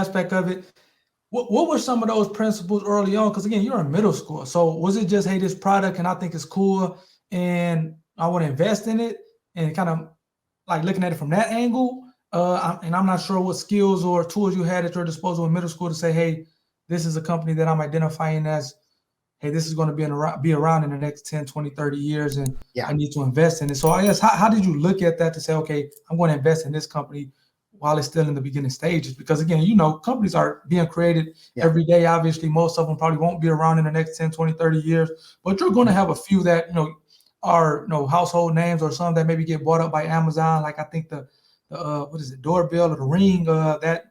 aspect of it, what were some of those principles early on? Because again, you're in middle school. So was it just, hey, this product and I think it's cool and I want to invest in it and kind of like looking at it from that angle? And I'm not sure what skills or tools you had at your disposal in middle school to say, hey, this is a company that I'm identifying as, hey, this is going to be around in the next 10, 20, 30 years, and Yeah. I need to invest in it. So I guess, how did you look at that to say, okay, I'm going to invest in this company while it's still in the beginning stages? Because again, companies are being created every day. Obviously, most of them probably won't be around in the next 10, 20, 30 years, but you're going to have a few that, are, household names, or some that maybe get bought up by Amazon. Like I think the what is it, doorbell or the Ring, that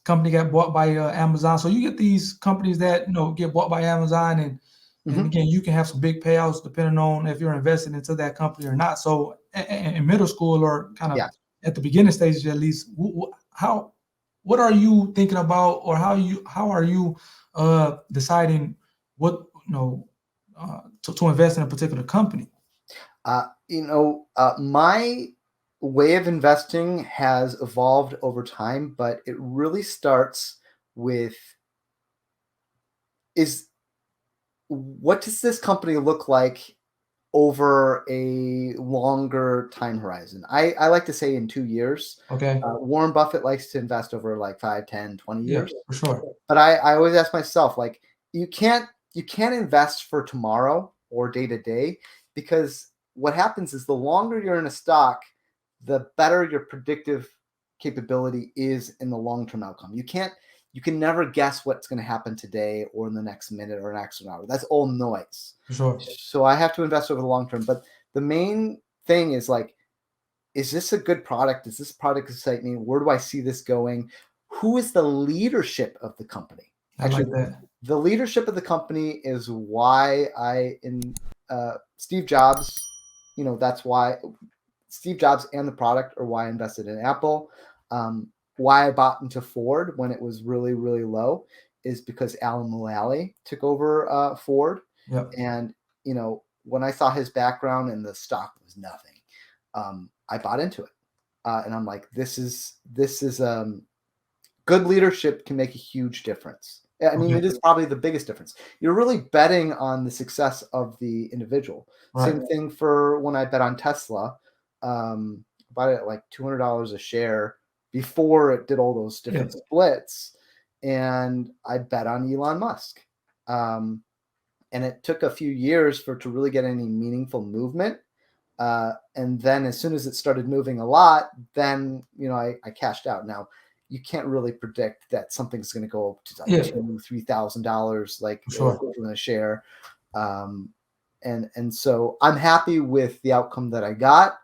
company got bought by Amazon. So you get these companies that get bought by Amazon, and again, you can have some big payouts depending on if you're invested into that company or not. So in middle school, or kind of at the beginning stages at least, what are you thinking about, or how are you deciding what to invest in a particular company? My way of investing has evolved over time, but it really starts with what does this company look like over a longer time horizon? I like to say in 2 years. Okay. Warren Buffett likes to invest over like 5, 10, 20 years. Yeah, for sure. But I always ask myself, like, you can't invest for tomorrow or day to day, because what happens is the longer you're in a stock, the better your predictive capability is in the long-term outcome. You can never guess what's going to happen today or in the next minute or next hour. That's all noise. For sure. So I have to invest over the long term. But the main thing is, like, is this a good product? Does this product excite me? Where do I see this going? Who is the leadership of the company? Actually, like that. The leadership of the company is why Steve Jobs, that's why Steve Jobs and the product are why I invested in Apple. Why I bought into Ford when it was really, really low is because Alan Mulally took over Ford. Yep. And, when I saw his background and the stock was nothing, I bought into it. And I'm like, this is good leadership can make a huge difference. I mean, it is probably the biggest difference. You're really betting on the success of the individual. Right. Same thing for when I bet on Tesla. Bought it at like $200 a share before it did all those different splits. And I bet on Elon Musk. And it took a few years for it to really get any meaningful movement. And then as soon as it started moving a lot, then, I cashed out. Now, you can't really predict that something's going to go up to like $2,000, $3,000, like in a share. And so I'm happy with the outcome that I got.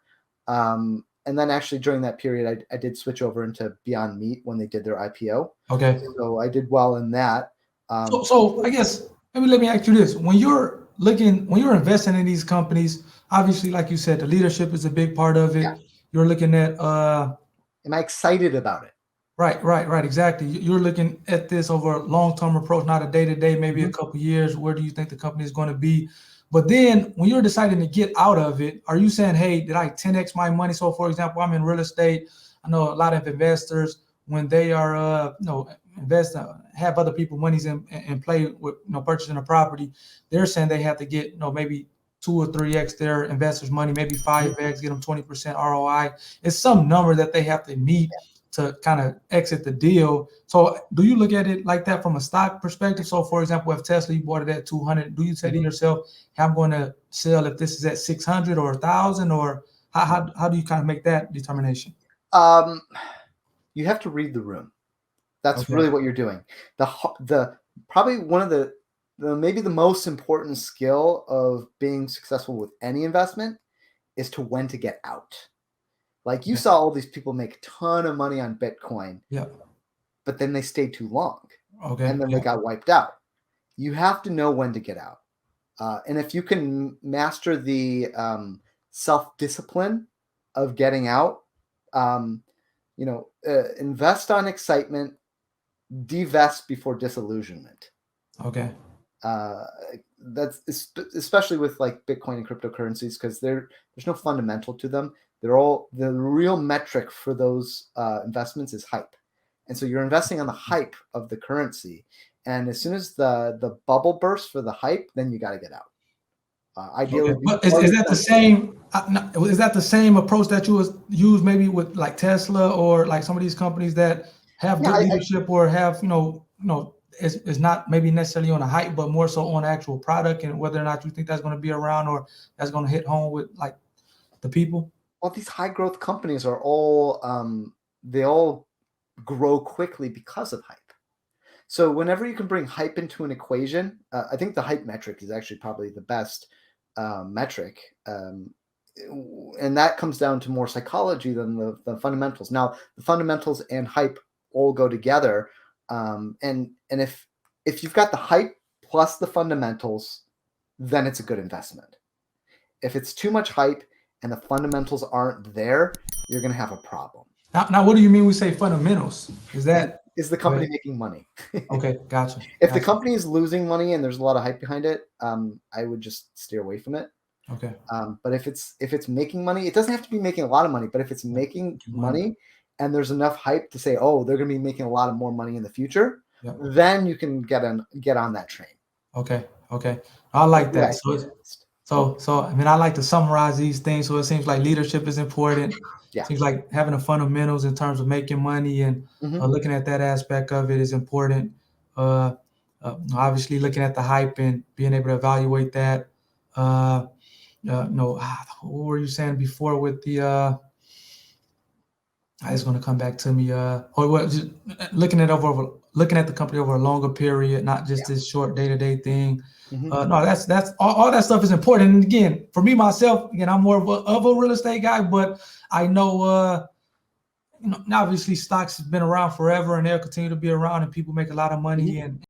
And then actually during that period, I did switch over into Beyond Meat when they did their IPO. Okay. So I did well in that. So I guess let me ask you this: when you're investing in these companies, obviously, like you said, the leadership is a big part of it. Yeah. You're looking at am I excited about it? Right. Exactly. You're looking at this over a long-term approach, not a day-to-day, maybe a couple of years. Where do you think the company is going to be? But then when you're deciding to get out of it, are you saying, hey, did I 10x my money? So for example, I'm in real estate. I know a lot of investors, when they are, have other people monies and play with, purchasing a property, they're saying they have to get, maybe 2 or 3x their investors' money, maybe 5x, get them 20% ROI. It's some number that they have to meet to kind of exit the deal. So do you look at it like that from a stock perspective? So for example, if Tesla, you bought it at 200, do you say to yourself, hey, I'm going to sell if this is at 600 or 1,000, or how do you kind of make that determination? You have to read the room. That's really what you're doing. The probably one of the maybe the most important skill of being successful with any investment is to when to get out. Like you saw all these people make a ton of money on Bitcoin, but then they stayed too long, and then they got wiped out. You have to know when to get out, and if you can master the self-discipline of getting out, invest on excitement, divest before disillusionment. Okay. That's especially with like Bitcoin and cryptocurrencies, because there's no fundamental to them. They're all, the real metric for those investments is hype. And so you're investing on the hype of the currency. And as soon as the bubble bursts for the hype, then you got to get out. Ideally, okay. But is that the same? Is that the same approach that you use maybe with like Tesla or like some of these companies that have good leadership or have it's not maybe necessarily on a hype, but more so on actual product and whether or not you think that's going to be around or that's going to hit home with like the people? Well, these high growth companies are all they all grow quickly because of hype. So whenever you can bring hype into an equation, I think the hype metric is actually probably the best metric. And that comes down to more psychology than the fundamentals. Now, the fundamentals and hype all go together. And if you've got the hype plus the fundamentals, then it's a good investment. If it's too much hype and the fundamentals aren't there, you're going to have a problem. Now, what do you mean we say fundamentals? Is the company making money? Okay, gotcha. If the company is losing money and there's a lot of hype behind it, I would just steer away from it. Okay. But if it's making money, it doesn't have to be making a lot of money, but if it's making money and there's enough hype to say, oh, they're going to be making a lot of more money in the future, then you can get on that train. Okay. I like that. So I mean, I like to summarize these things. So it seems like leadership is important. Yeah. Seems like having the fundamentals in terms of making money and looking at that aspect of it is important. Obviously, looking at the hype and being able to evaluate that. What were you saying before with the? It's going to come back to me. Just looking at the company over a longer period, not just this short day-to-day thing. No, that's all that stuff is important. And again, for me myself, again, I'm more of a real estate guy, but I know, obviously stocks have been around forever and they'll continue to be around and people make a lot of money and